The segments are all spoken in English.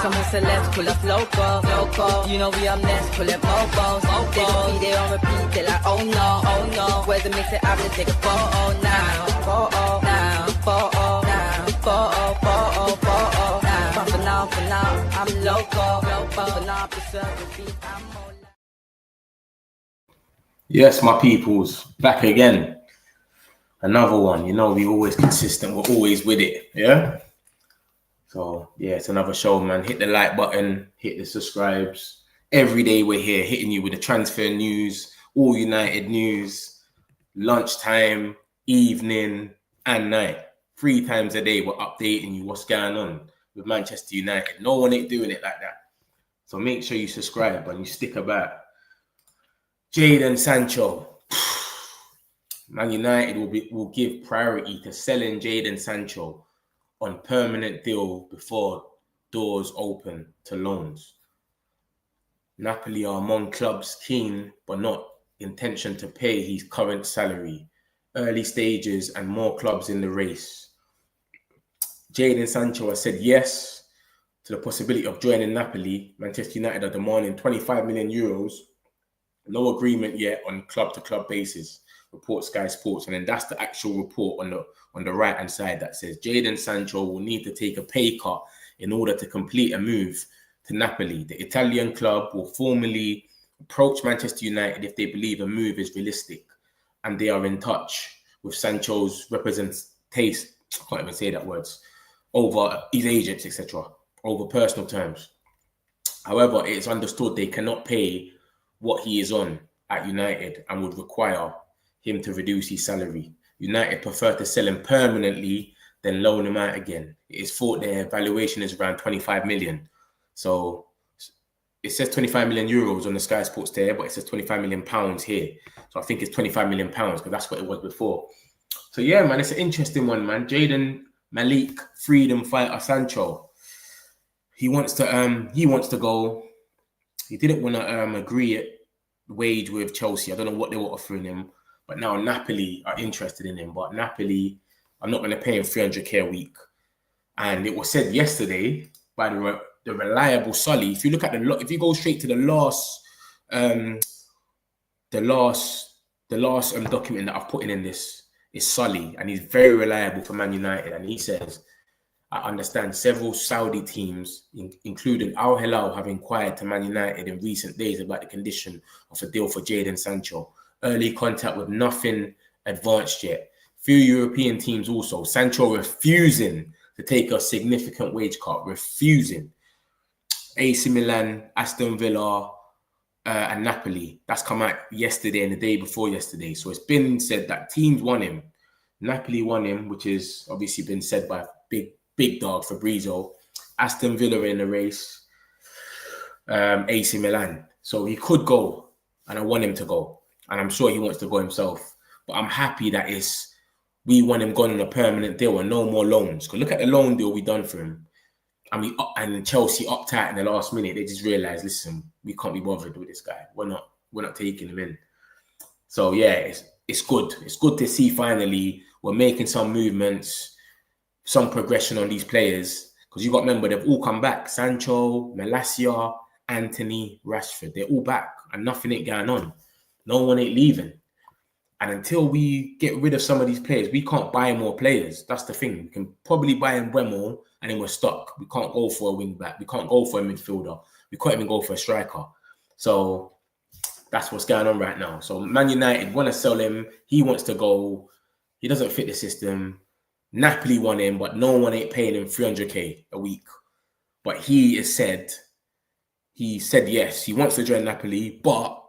Somos celebs, pull up loco. You know we up next, pull up mobos. They gon' be there on repeat, they like, oh no. Where's the mix it out, let's take a photo now. Photo now. But for now, I'm loco. For now, preserve the beat, I'm more. Yes, my peoples, back again. Another one, you know, we always consistent, we're always with it, yeah? So, yeah, it's another show, man. Hit the like button, hit the subscribes. Every day we're here hitting you with the transfer news, all United news, lunchtime, evening, and night. 3 times a day, we're updating you what's going on with Manchester United. No one ain't doing it like that. So make sure you subscribe and you stick about. Jadon Sancho. Man United will give priority to selling Jadon Sancho on permanent deal before doors open to loans. Napoli are among clubs keen but not intention to pay his current salary. Early stages and more clubs in the race. Jadon Sancho has said yes to the possibility of joining Napoli. Manchester United are demanding 25 million euros. No agreement yet on club-to-club basis, report Sky Sports. And then that's the actual report on the right-hand side that says Jadon Sancho will need to take a pay cut in order to complete a move to Napoli. The Italian club will formally approach Manchester United if they believe a move is realistic. And they are in touch with Sancho's representation, I can't even say that words, over his agents, etc., over personal terms. However, it is understood they cannot pay what he is on at United and would require him to reduce his salary. United prefer to sell him permanently than loan him out again. It is thought their valuation is around 25 million. So it says 25 million euros on the Sky Sports there, but it says 25 million pounds here. So I think it's 25 million pounds because that's what it was before. So yeah, man, it's an interesting one, man. Jaden Malik, freedom fighter Sancho. He wants to go. He didn't want to agree at wage with Chelsea. I don't know what they were offering him, but now Napoli are interested in him. But Napoli are not going to pay him 300k a week. And it was said yesterday by the reliable Sully. If you look at if you go straight to the last document that I've put in this is Sully, and he's very reliable for Man United. And he says, I understand several Saudi teams, including Al Hilal, have inquired to Man United in recent days about the condition of a deal for Jadon Sancho. Early contact with nothing advanced yet. Few European teams also. Sancho refusing to take a significant wage cut. Refusing. AC Milan, Aston Villa, and Napoli. That's come out yesterday and the day before yesterday. So it's been said that teams want him. Napoli want him, which is obviously been said by big dog Fabrizio. Aston Villa in the race. AC Milan. So he could go, and I want him to go. And I'm sure he wants to go himself. But I'm happy that we want him gone on a permanent deal and no more loans. Because look at the loan deal we done for him. And Chelsea upped out in the last minute. They just realised, listen, we can't be bothered with this guy. We're not taking him in. So yeah, it's good. It's good to see finally we're making some movements, some progression on these players. Because you got to remember, they've all come back. Sancho, Malacia, Anthony, Rashford. They're all back and nothing ain't going on. No one ain't leaving. And until we get rid of some of these players, we can't buy more players. That's the thing. We can probably buy in Wemo and then we're stuck. We can't go for a wing back. We can't go for a midfielder. We can't even go for a striker. So that's what's going on right now. So Man United want to sell him. He wants to go. He doesn't fit the system. Napoli want him, but no one ain't paying him 300k a week. But he said yes. He wants to join Napoli, but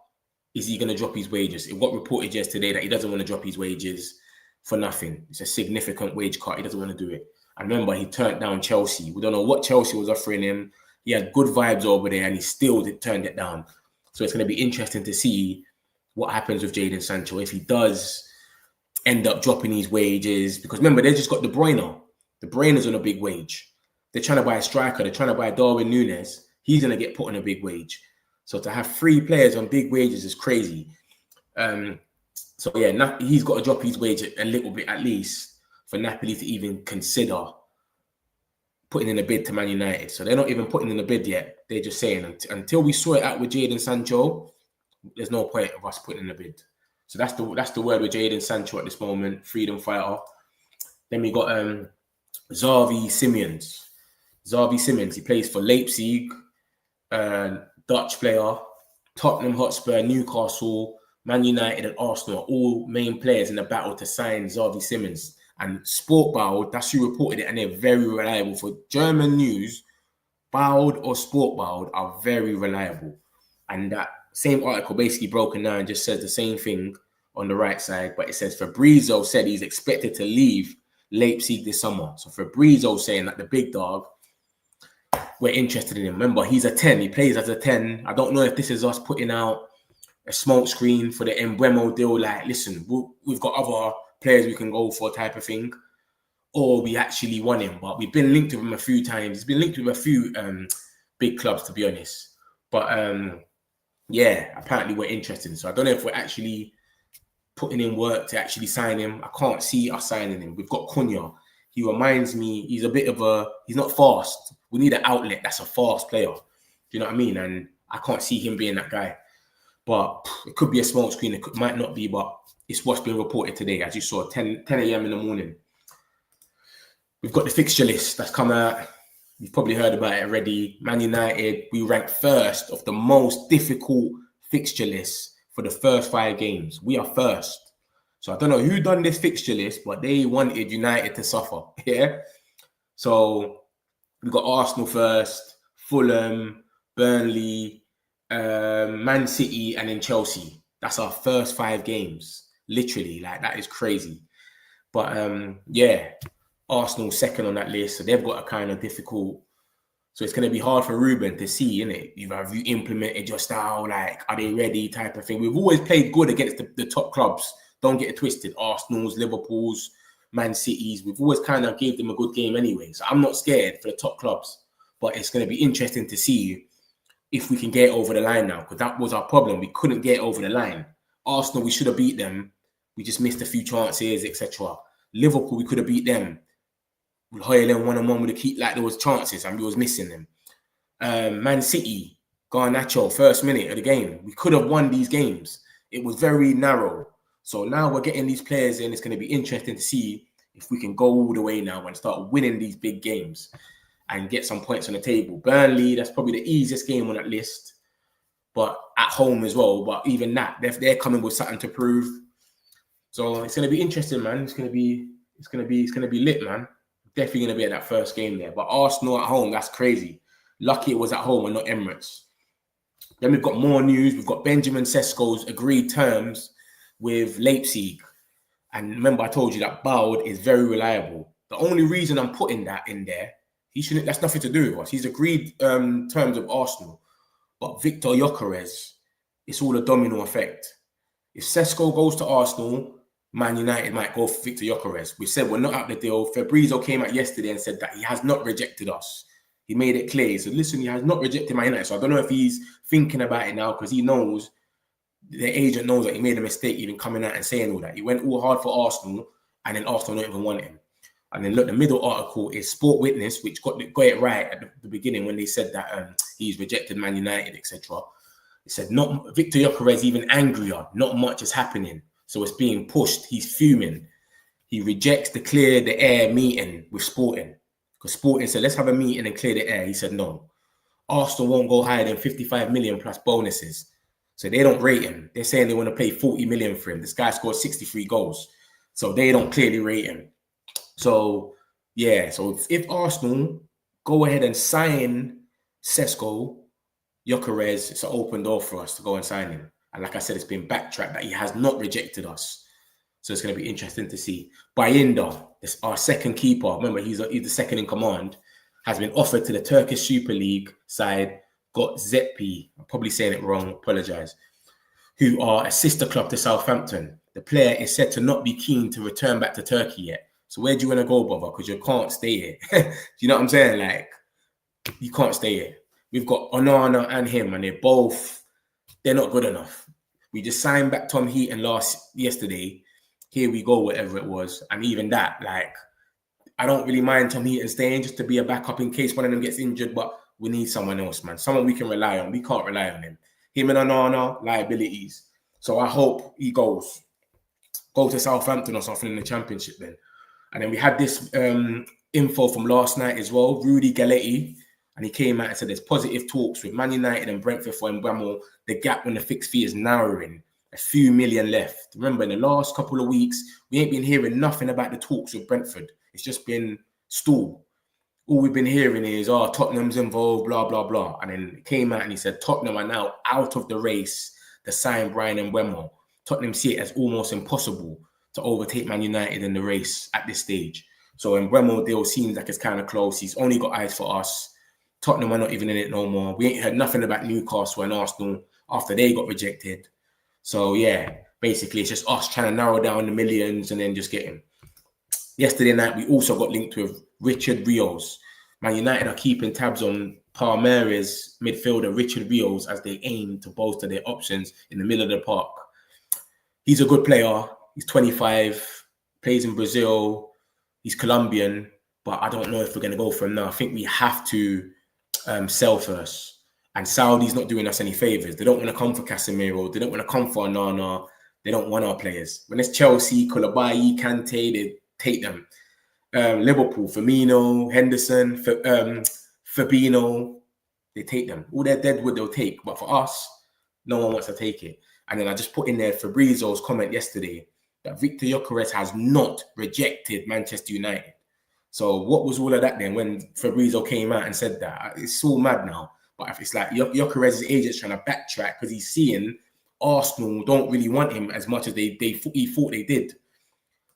is he going to drop his wages? It got reported yesterday that he doesn't want to drop his wages for nothing. It's a significant wage cut. He doesn't want to do it. And remember, he turned down Chelsea. We don't know what Chelsea was offering him. He had good vibes over there and he still turned it down. So it's going to be interesting to see what happens with Jadon Sancho if he does end up dropping his wages. Because remember, they just got De Bruyne. De Bruyne's on a big wage. They're trying to buy a striker. They're trying to buy Darwin Núñez. He's going to get put on a big wage. So to have 3 players on big wages is crazy. So yeah, he's got to drop his wage a little bit at least for Napoli to even consider putting in a bid to Man United. So they're not even putting in a bid yet. They're just saying until we sort it out with Jadon Sancho, there's no point of us putting in a bid. So that's the word with Jadon Sancho at this moment, freedom fighter. Then we got Xavi Simons. Xavi Simons, he plays for Leipzig, Dutch player, Tottenham Hotspur, Newcastle, Man United and Arsenal are all main players in the battle to sign Xavi Simons. And Sportbild, that's who reported it, and they're very reliable. For German news, Bild or Sportbild are very reliable. And that same article basically broken down just says the same thing on the right side, but it says Fabrizio said he's expected to leave Leipzig this summer. So Fabrizio saying that the big dog, we're interested in him. Remember, he's a 10. He plays as a 10. I don't know if this is us putting out a smoke screen for the Embuemo deal. Like, listen, we've got other players we can go for type of thing. Or we actually want him. But we've been linked with him a few times. He's been linked with a few big clubs, to be honest. But, yeah, apparently we're interested. So I don't know if we're actually putting in work to actually sign him. I can't see us signing him. We've got Cunha. He reminds me, he's a bit of he's not fast. We need an outlet that's a fast player. Do you know what I mean? And I can't see him being that guy. But it could be a smoke screen. It might not be, but it's what's been reported today, as you saw, 10 a.m. in the morning. We've got the fixture list that's come out. You've probably heard about it already. Man United, we ranked first of the most difficult fixture list for the first 5 games. We are first. So I don't know who done this fixture list, but they wanted United to suffer. Yeah. So we've got Arsenal first, Fulham, Burnley, Man City, and then Chelsea. That's our first 5 games. Literally, like, that is crazy. But yeah, Arsenal second on that list. So they've got a kind of difficult. So it's going to be hard for Ruben to see, innit? Have you implemented your style? Like, are they ready type of thing? We've always played good against the top clubs. Don't get it twisted. Arsenal's, Liverpool's, Man City's. We've always kind of gave them a good game anyway. So I'm not scared for the top clubs. But it's going to be interesting to see if we can get over the line now. Because that was our problem. We couldn't get over the line. Arsenal, we should have beat them. We just missed a few chances, etc. Liverpool, we could have beat them. Hoyland 1-on-1 with a keep, like there was chances and we was missing them. Man City, Garnacho, first minute of the game. We could have won these games. It was very narrow. So now we're getting these players in. It's going to be interesting to see if we can go all the way now and start winning these big games and get some points on the table. Burnley, that's probably the easiest game on that list, but at home as well. But even that, they're coming with something to prove. So it's going to be interesting, man. It's going to be lit, man. Definitely going to be at that first game there. But Arsenal at home, that's crazy. Lucky it was at home and not Emirates. Then we've got more news. We've got Benjamin Sesko's agreed terms with Leipzig. And remember, I told you that Bald is very reliable. The only reason I'm putting that in there, that's nothing to do with us. He's agreed terms of Arsenal. But Victor Gyokeres, it's all a domino effect. If Sesko goes to Arsenal, Man United might go for Victor Gyokeres. We said we're not out the deal. Fabrizio came out yesterday and said that he has not rejected us. He made it clear. He said, listen, he has not rejected Man United. So I don't know if he's thinking about it now because he knows, the agent knows that he made a mistake even coming out and saying all that. He went all hard for Arsenal and then Arsenal don't even want him. And then look, the middle article is Sport Witness, which got it right at the beginning when they said that he's rejected Man United, etc. It said, not Victor Gyokeres even angrier. Not much is happening. So it's being pushed. He's fuming. He rejects the clear the air meeting with Sporting. Because Sporting said, let's have a meeting and clear the air. He said, no. Arsenal won't go higher than 55 million plus bonuses. So they don't rate him. They're saying they want to pay 40 million for him. This guy scored 63 goals. So they don't clearly rate him. So, yeah. So if Arsenal go ahead and sign Sesko, Gyokeres, it's an open door for us to go and sign him. And like I said, it's been backtracked that he has not rejected us. So it's going to be interesting to see. Bayinda, our second keeper, remember he's the second in command, has been offered to the Turkish Super League side, got Zepi, I'm probably saying it wrong, apologise, who are a sister club to Southampton. The player is said to not be keen to return back to Turkey yet. So where do you want to go, brother? Because you can't stay here. Do you know what I'm saying? Like, you can't stay here. We've got Onana and him, and they're not good enough. We just signed back Tom Heaton yesterday. Here we go, whatever it was. And even that, like, I don't really mind Tom Heaton staying just to be a backup in case one of them gets injured, but we need someone else, man. Someone we can rely on. We can't rely on him. Him and Onana, liabilities. So I hope he go to Southampton or something in the Championship then. And then we had this info from last night as well, Rudy Galletti, and he came out and said there's positive talks with Man United and Brentford for Mbeumo. The gap on the fixed fee is narrowing. A few million left. Remember, in the last couple of weeks, we ain't been hearing nothing about the talks with Brentford. It's just been stall. All we've been hearing is, Tottenham's involved, blah, blah, blah. And then it came out and he said, Tottenham are now out of the race to sign Bryan Mbeumo. Tottenham see it as almost impossible to overtake Man United in the race at this stage. So Mbeumo deal seems like it's kind of close. He's only got eyes for us. Tottenham are not even in it no more. We ain't heard nothing about Newcastle and Arsenal after they got rejected. So, yeah, basically, it's just us trying to narrow down the millions and then just get him. Yesterday night, we also got linked with Richard Rios. Man United are keeping tabs on Palmeiras midfielder Richard Rios as they aim to bolster their options in the middle of the park. He's a good player. He's 25, plays in Brazil. He's Colombian, but I don't know if we're going to go for him now. I think we have to sell first. And Saudi's not doing us any favours. They don't want to come for Casemiro. They don't want to come for Onana. They don't want our players. When it's Chelsea, Koulibaly, Kante, they take them. Liverpool, Firmino, Henderson, Fabinho, they take them. All their deadwood they'll take. But for us, no one wants to take it. And then I just put in there Fabrizio's comment yesterday that Victor Gyokeres has not rejected Manchester United. So what was all of that then when Fabrizio came out and said that? It's so mad now. But if it's like Gyokeres' agent's trying to backtrack because he's seeing Arsenal don't really want him as much as he thought they did.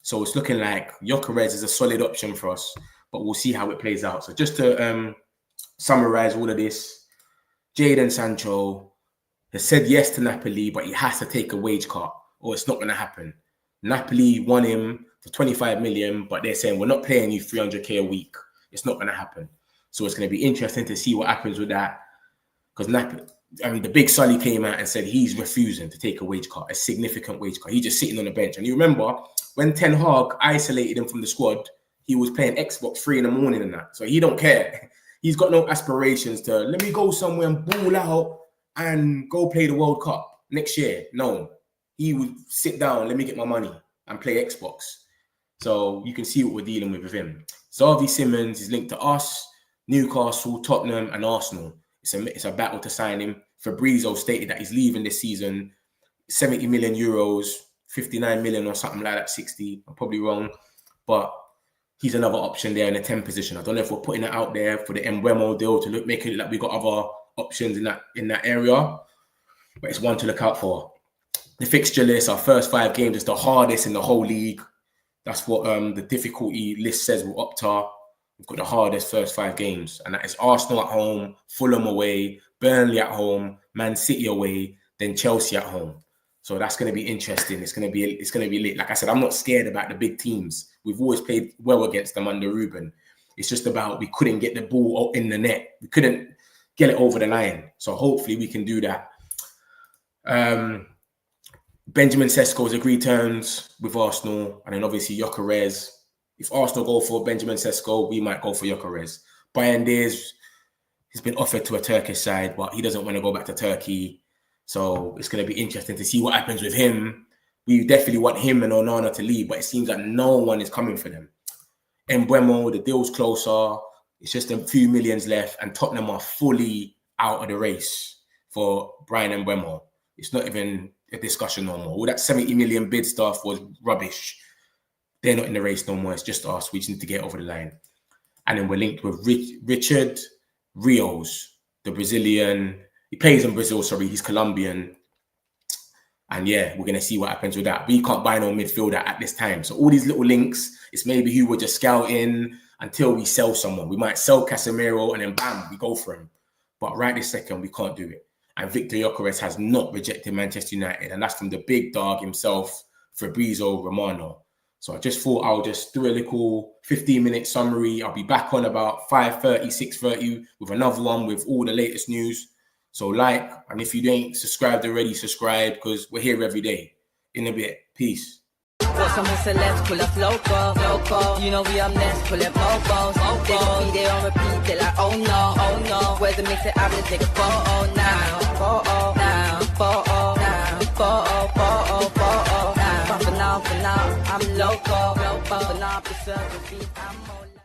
So it's looking like Gyokeres is a solid option for us, but we'll see how it plays out. So just to summarize all of this, Jadon Sancho has said yes to Napoli, but he has to take a wage cut or it's not going to happen. Napoli won him for 25 million, but they're saying we're not paying you 300k a week. It's not going to happen. So it's going to be interesting to see what happens with that. Because the big Sully came out and said he's refusing to take a wage cut, a significant wage cut. He's just sitting on the bench. And you remember when Ten Hag isolated him from the squad, he was playing Xbox 3 a.m. and that. So he don't care. He's got no aspirations to let me go somewhere and ball out and go play the World Cup next year. No, he would sit down, let me get my money and play Xbox. So you can see what we're dealing with him. Xavi Simons is linked to us, Newcastle, Tottenham, and Arsenal. It's a battle to sign him. Fabrizio stated that he's leaving this season. 70 million euros, 59 million or something like that, 60. I'm probably wrong. But he's another option there in the 10 position. I don't know if we're putting it out there for the Mbeumo deal to make it like we got other options in that area. But it's one to look out for. The fixture list, our first 5 games is the hardest in the whole league. That's what the difficulty list says with Opta. We've got the hardest first 5 games, and that is Arsenal at home, Fulham away, Burnley at home, Man City away, then Chelsea at home. So that's going to be interesting. It's going to be lit. Like I said, I'm not scared about the big teams. We've always played well against them under Ruben. It's just about we couldn't get the ball in the net. We couldn't get it over the line. So hopefully we can do that. Benjamin Sesko's agreed terms with Arsenal, and then obviously Gyokeres. If Arsenal go for Benjamin Sesko, we might go for Gyokeres. Brian Diaz has been offered to a Turkish side, but he doesn't want to go back to Turkey. So it's going to be interesting to see what happens with him. We definitely want him and Onana to leave, but it seems like no one is coming for them. Mbeumo, the deal's closer. It's just a few millions left, and Tottenham are fully out of the race for Bryan Mbeumo. It's not even a discussion no more. All that 70 million bid stuff was rubbish. They're not in the race no more. It's just us. We just need to get over the line. And then we're linked with Richard Rios, the Brazilian. He plays in Brazil, sorry. He's Colombian. And yeah, we're going to see what happens with that. We can't buy no midfielder at this time. So all these little links, it's maybe who we're just scouting until we sell someone. We might sell Casemiro and then bam, we go for him. But right this second, we can't do it. And Victor Gyokeres has not rejected Manchester United. And that's from the big dog himself, Fabrizio Romano. So I just thought I'll just do a little 15-minute summary. I'll be back on about 5:30, 6:30 with another one with all the latest news. So and if you ain't subscribed already, subscribe because we're here every day. In a bit. Peace. Got some more celebs, pull up loco. You know we up next, pull up bobos. They gon' be there on repeat, they're like, oh no. Where's the mix it up, let's take a photo now. But for now, I'm loco. But for now, preserve the beat, I'm more